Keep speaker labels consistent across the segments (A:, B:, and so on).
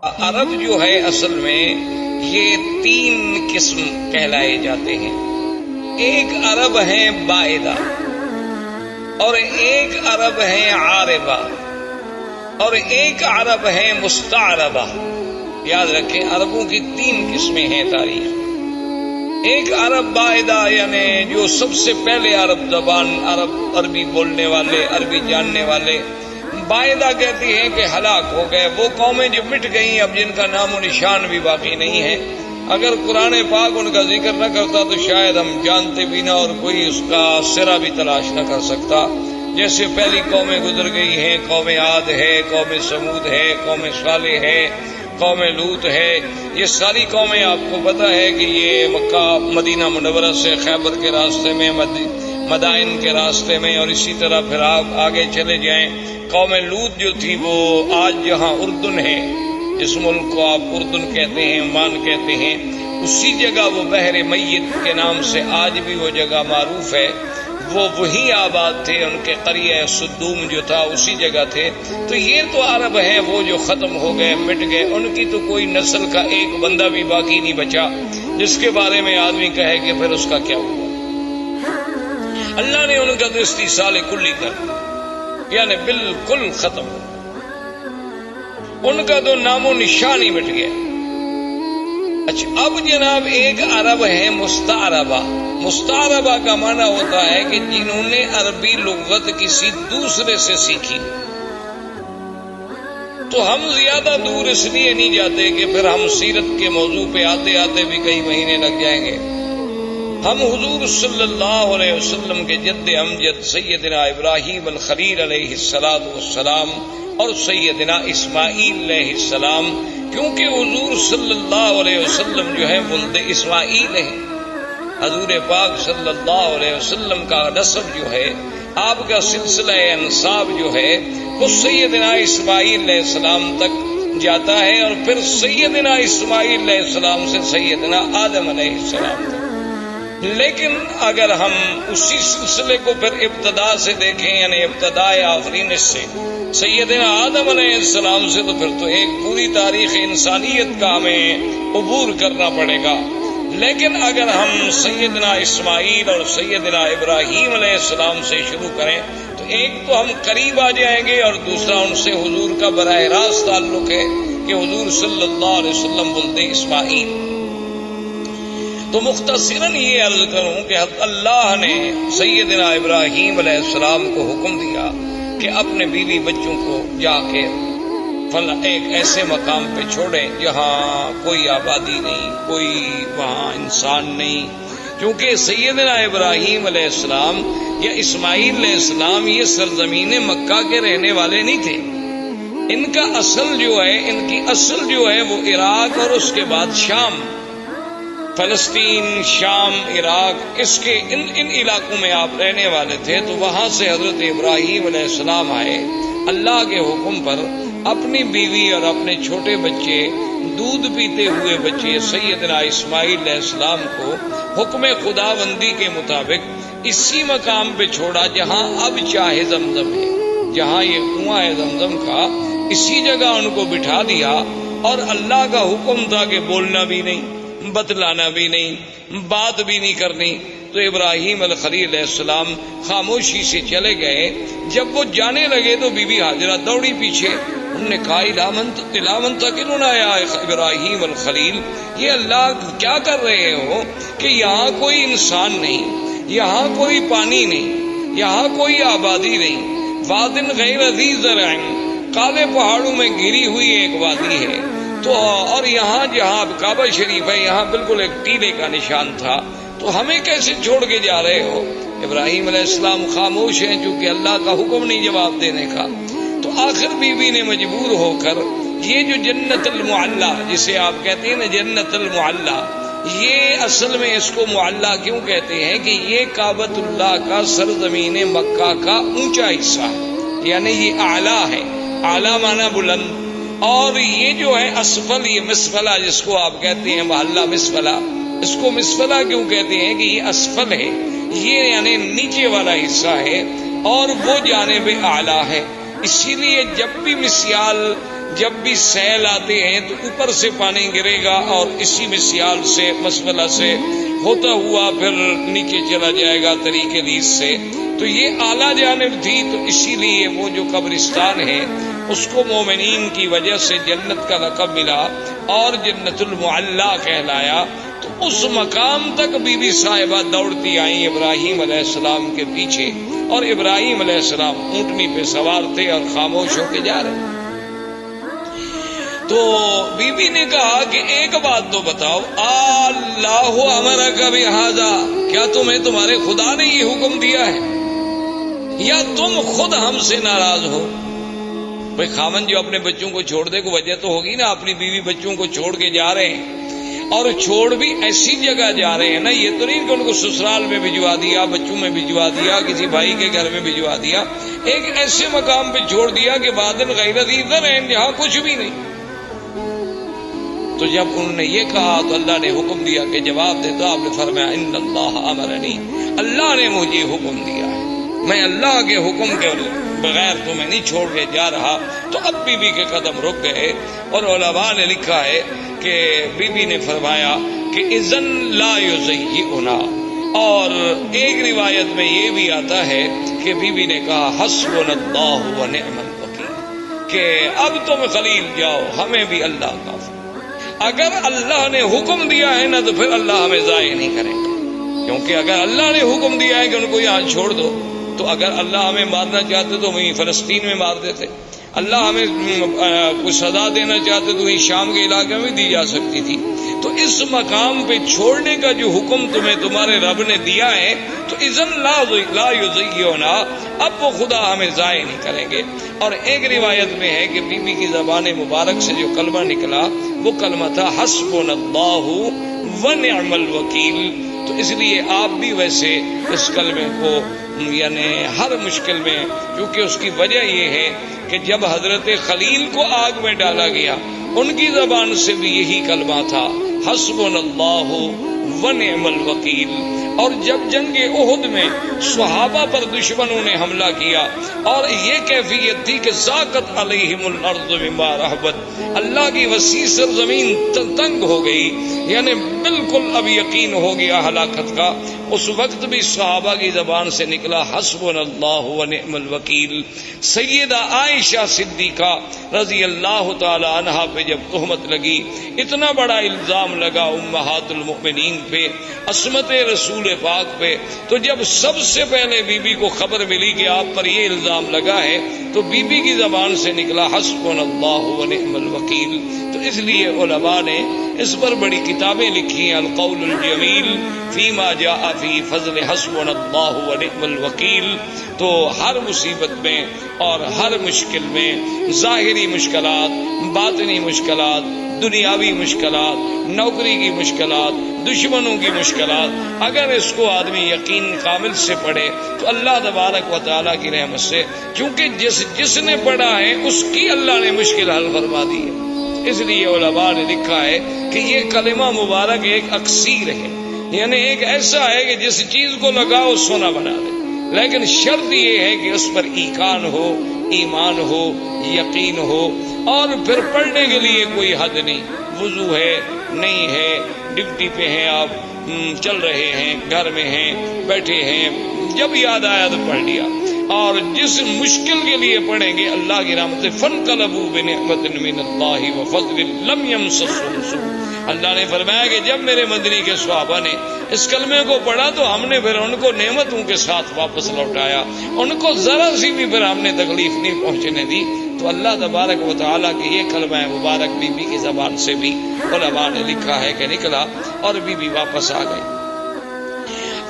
A: عرب جو ہے اصل میں یہ تین قسم کہلائے جاتے ہیں. ایک عرب ہے بائدہ، اور ایک عرب ہے عاربہ، اور ایک عرب ہے مستعربہ. یاد رکھیں عربوں کی تین قسمیں ہیں تاریخ. ایک عرب بائدہ یعنی جو سب سے پہلے عرب زبان عربی بولنے والے، عربی جاننے والے. بائدہ کہتی ہیں کہ ہلاک ہو گئے وہ قومیں جو مٹ گئیں، اب جن کا نام و نشان بھی باقی نہیں ہے. اگر قرآن پاک ان کا ذکر نہ کرتا تو شاید ہم جانتے بھی نہ، اور کوئی اس کا سرا بھی تلاش نہ کر سکتا. جیسے پہلی قومیں گزر گئی ہیں، قوم عاد ہے، قوم سمود ہے، قوم صالح ہے، قوم لوط ہے. یہ ساری قومیں آپ کو پتہ ہے کہ یہ مکہ مدینہ منورہ سے خیبر کے راستے میں، مدائن کے راستے میں، اور اسی طرح پھر آپ آگے چلے جائیں. قوم لوط جو تھی وہ آج جہاں اردن ہے، جس ملک کو آپ اردن کہتے ہیں، عمان کہتے ہیں، اسی جگہ وہ بحر میت کے نام سے آج بھی وہ جگہ معروف ہے. وہ وہی آباد تھے، ان کے قریہ صدوم جو تھا اسی جگہ تھے. تو یہ تو عرب ہیں وہ جو ختم ہو گئے، مٹ گئے. ان کی تو کوئی نسل کا ایک بندہ بھی باقی نہیں بچا جس کے بارے میں آدمی کہے کہ پھر اس کا کیا ہوا. اللہ نے ان کا تو استیصال کلی کر دیا، یعنی بالکل ختم ہو. ان کا تو نام و نشان ہی مٹ گیا. اچھا اب جناب ایک عرب ہے مستعربہ. مستعربہ کا معنی ہوتا ہے کہ جنہوں نے عربی لغت کسی دوسرے سے سیکھی. تو ہم زیادہ دور اس لیے نہیں جاتے کہ پھر ہم سیرت کے موضوع پہ آتے آتے بھی کئی مہینے لگ جائیں گے. ہم حضور صلی اللہ علیہ وسلم کے جد امجد سیدنا ابراہیم الخلیل علیہ السلام اور سیدنا اسماعیل علیہ السلام، کیونکہ حضور صلی اللہ علیہ وسلم جو ہے ولد اسماعیل ہیں. حضور پاک صلی اللہ علیہ وسلم کا نسب جو ہے، آپ کا سلسلہ انساب جو ہے، وہ سیدنا اسماعیل علیہ السلام تک جاتا ہے، اور پھر سیدنا اسماعیل علیہ السلام سے سیدنا آدم علیہ السلام تک. لیکن اگر ہم اسی سلسلے کو پھر ابتدا سے دیکھیں، یعنی ابتدائے آفرین سے سیدنا آدم علیہ السلام سے، تو پھر تو ایک پوری تاریخ انسانیت کا ہمیں عبور کرنا پڑے گا. لیکن اگر ہم سیدنا اسماعیل اور سیدنا ابراہیم علیہ السلام سے شروع کریں تو ایک تو ہم قریب آ جائیں گے، اور دوسرا ان سے حضور کا براہ راست تعلق ہے کہ حضور صلی اللہ علیہ وسلم ولد اسماعیل. تو مختصراً یہ عرض کروں کہ اللہ نے سیدنا ابراہیم علیہ السلام کو حکم دیا کہ اپنے بیوی بچوں کو جا کے ایک ایسے مقام پہ چھوڑیں جہاں کوئی آبادی نہیں، کوئی وہاں انسان نہیں. کیونکہ سیدنا ابراہیم علیہ السلام یا اسماعیل علیہ السلام یہ سرزمین مکہ کے رہنے والے نہیں تھے. ان کا اصل جو ہے، ان کی اصل جو ہے وہ عراق اور اس کے بعد شام، فلسطین، شام، عراق، اس کے ان علاقوں میں آپ رہنے والے تھے. تو وہاں سے حضرت ابراہیم علیہ السلام آئے اللہ کے حکم پر، اپنی بیوی اور اپنے چھوٹے بچے، دودھ پیتے ہوئے بچے سیدنا اسماعیل علیہ السلام کو حکم خداوندی کے مطابق اسی مقام پہ چھوڑا جہاں اب چاہ زمزم ہے، جہاں یہ کنواں ہے زمزم کا، اسی جگہ ان کو بٹھا دیا. اور اللہ کا حکم تھا کہ بولنا بھی نہیں، بتلانا بھی نہیں، بات بھی نہیں کرنی. تو ابراہیم الخلیل علیہ السلام خاموشی سے چلے گئے. جب وہ جانے لگے تو بی بی ہاجرہ دوڑی پیچھے. انہوں نے کہا الامن تقلون یا ابراہیم الخلیل، یہ اللہ کیا کر رہے ہو کہ یہاں کوئی انسان نہیں، یہاں کوئی پانی نہیں، یہاں کوئی آبادی نہیں. وادن غیر ذی زرع، کالے پہاڑوں میں گھری ہوئی ایک وادی ہے. تو اور یہاں جہاں کعبہ شریف ہے یہاں بالکل ایک ٹیلے کا نشان تھا. تو ہمیں کیسے چھوڑ کے جا رہے ہو؟ ابراہیم علیہ السلام خاموش ہیں چونکہ اللہ کا حکم نہیں جواب دینے کا. تو آخر بیوی نے مجبور ہو کر یہ جو جنت المعلا جسے آپ کہتے ہیں نا جنت المعلا، یہ اصل میں اس کو معلا کیوں کہتے ہیں کہ یہ کعبۃ اللہ کا سرزمین مکہ کا اونچا حصہ ہے، یعنی یہ اعلیٰ ہے. اعلیٰ معنی بلند، اور یہ جو ہے اسفل، یہ مسفلہ جس کو آپ کہتے ہیں محلہ مسفلہ، اس کو مسفلہ کیوں کہتے ہیں کہ یہ اسفل ہے، یہ یعنی نیچے والا حصہ ہے، اور وہ جانب اعلیٰ ہے. اسی لیے جب بھی مسیال جب بھی سیل آتے ہیں تو اوپر سے پانی گرے گا اور اسی میں سیال سے مسئلہ سے ہوتا ہوا پھر نیچے چلا جائے گا طریقے لیز سے. تو یہ اعلیٰ جانب تھی، تو اسی لیے وہ جو قبرستان ہے اس کو مومنین کی وجہ سے جنت کا لقب ملا اور جنت المعلا کہلایا. تو اس مقام تک بی بی صاحبہ دوڑتی آئیں ابراہیم علیہ السلام کے پیچھے، اور ابراہیم علیہ السلام اونٹنی پہ سوار تھے اور خاموش ہو کے جا رہے. تو بی بی نے کہا کہ ایک بات تو بتاؤ، اللہ امرک بہذا، کیا تمہارے خدا نے یہ حکم دیا ہے یا تم خود ہم سے ناراض ہو؟ بھائی خاوند جو اپنے بچوں کو چھوڑ دے کو وجہ تو ہوگی نا، اپنی بیوی بچوں کو چھوڑ کے جا رہے ہیں اور چھوڑ بھی ایسی جگہ جا رہے ہیں نا، یہ تو نہیں کہ ان کو سسرال میں بھجوا دیا، بچوں میں بھجوا دیا، کسی بھائی کے گھر میں بھجوا دیا، ایک ایسے مقام پہ چھوڑ دیا کہ بادن غیر ذی ذرعین، جہاں کچھ بھی نہیں. تو جب انہوں نے یہ کہا تو اللہ نے حکم دیا کہ جواب دے. تو آپ نے فرمایا ان اللہ امرنی، اللہ نے مجھے حکم دیا ہے، میں اللہ کے حکم کے بغیر تمہیں نہیں چھوڑ کے جا رہا. تو اب بی بی کے قدم رک گئے، اور علماء نے لکھا ہے کہ بی بی نے فرمایا کہ اذن لا یزیئنا. اور ایک روایت میں یہ بھی آتا ہے کہ بی بی نے کہا حسبنا اللہ و نعم الوکیل، کہ اب تم خلیل جاؤ، ہمیں بھی اللہ کافی. اگر اللہ نے حکم دیا ہے نا تو پھر اللہ ہمیں ضائع نہیں کرے گا، کیونکہ اگر اللہ نے حکم دیا ہے کہ ان کو یہاں چھوڑ دو، تو اگر اللہ ہمیں مارنا چاہتے تو وہیں فلسطین میں مار دیتے، اللہ ہمیں کوئی سزا دینا چاہتے تو وہیں شام کے علاقے میں دی جا سکتی تھی. تو اس مقام پہ چھوڑنے کا جو حکم تمہیں تمہارے رب نے دیا ہے تو اذن لا یزیئنا، اب وہ خدا ہمیں ضائع نہیں کریں گے. اور ایک روایت میں ہے کہ بی بی کی زبان مبارک سے جو کلمہ نکلا وہ کلمہ تھا حسبنا اللہ و نعم الوکیل. تو اس لیے آپ بھی ویسے اس کلمے کو یعنی ہر مشکل میں، کیونکہ اس کی وجہ یہ ہے کہ جب حضرت خلیل کو آگ میں ڈالا گیا ان کی زبان سے بھی یہی کلمہ تھا حسبنا اللہ و نعم الوکیل. اور جب جنگ احد میں صحابہ پر دشمنوں نے حملہ کیا اور یہ کیفیت تھی کہ ذاقت علیہم الارض بما رحبت، اللہ کی وسیع سرزمین تنگ ہو گئی، یعنی بالکل اب یقین ہو گیا ہلاکت کا، اس وقت بھی صحابہ کی زبان سے نکلا حسبنا اللہ و نعم الوکیل. سیدہ عائشہ صدیقہ رضی اللہ تعالی عنہا پہ جب تہمت لگی، اتنا بڑا الزام لگا امہات المؤمنین پہ، عصمت رسول پاک پہ، تو جب سب سے پہلے بی بی کو خبر ملی کہ آپ پر یہ الزام لگا ہے تو بی بی کی زبان سے نکلا حسبنا اللہ و نعم الوکیل. تو اس لیے علماء نے اس پر بڑی کتابیں لکھی ہیں، القول الجمیل فیما جاء فی فضل حسبنا اللہ و نعم الوکیل. تو ہر مصیبت میں اور ہر مشکل میں، ظاہری مشکلات، باطنی مشکلات، دنیاوی مشکلات، نوکری کی مشکلات، دشمنوں کی مشکلات، اگر اس کو آدمی یقین کامل سے پڑھے تو اللہ تبارک و تعالیٰ کی رحمت سے، کیونکہ جس نے پڑھا ہے اس کی اللہ نے مشکل حل فرما دی ہے. اس لیے علماء نے لکھا ہے کہ یہ کلمہ مبارک ایک اکسیر ہے، یعنی ایک ایسا ہے کہ جس چیز کو لگاؤ سونا بنا دے، لیکن شرط یہ ہے کہ اس پر ایقان ہو، ایمان ہو، یقین ہو. اور پھر پڑھنے کے لیے کوئی حد نہیں، وضو ہے نہیں ہے، ڈیوٹی پہ ہیں آپ، چل رہے ہیں، گھر میں ہیں، بیٹھے ہیں، جب یاد آیا تو پڑھ لیا. اور جس مشکل کے لیے پڑھیں گے اللہ کی رحمت سے فانقلبوا بنعمت من اللہ وفضل لم یمسسہم سوء. اللہ نے فرمایا کہ جب میرے مدنی کے صحابہ نے اس کلمے کو پڑھا تو ہم نے پھر ان کو نعمتوں کے ساتھ واپس لوٹایا، ان کو ذرا سی بھی پھر ہم نے تکلیف نہیں پہنچنے دی. تو اللہ تبارک و تعالیٰ کے یہ کلمہ مبارک بی بی کی زبان سے بھی علماء نے لکھا ہے کہ نکلا اور بی بی واپس آ گئی.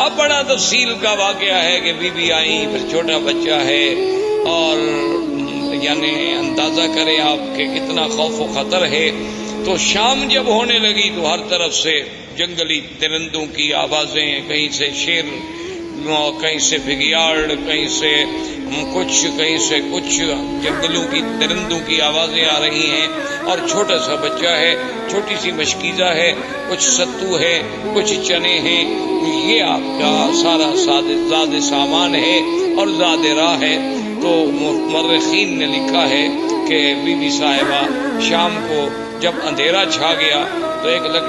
A: اب بڑا تفصیل کا واقعہ ہے کہ بی بی آئی، پھر چھوٹا بچہ ہے، اور یعنی اندازہ کریں آپ کہ کتنا خوف و خطر ہے. تو شام جب ہونے لگی تو ہر طرف سے جنگلی درندوں کی آوازیں، کہیں سے شیر، کہیں سے بگیاڑ، کہیں سے کچھ جنگلوں کی درندوں کی آوازیں آ رہی ہیں. اور چھوٹا سا بچہ ہے، چھوٹی سی مشکیزہ ہے، کچھ ستو ہے، کچھ چنے ہیں، یہ آپ کا سارا زاد سامان ہے اور زاد راہ ہے. تو مورخین نے لکھا ہے کہ بی بی صاحبہ شام کو جب اندھیرا چھا گیا تو ایک لکڑی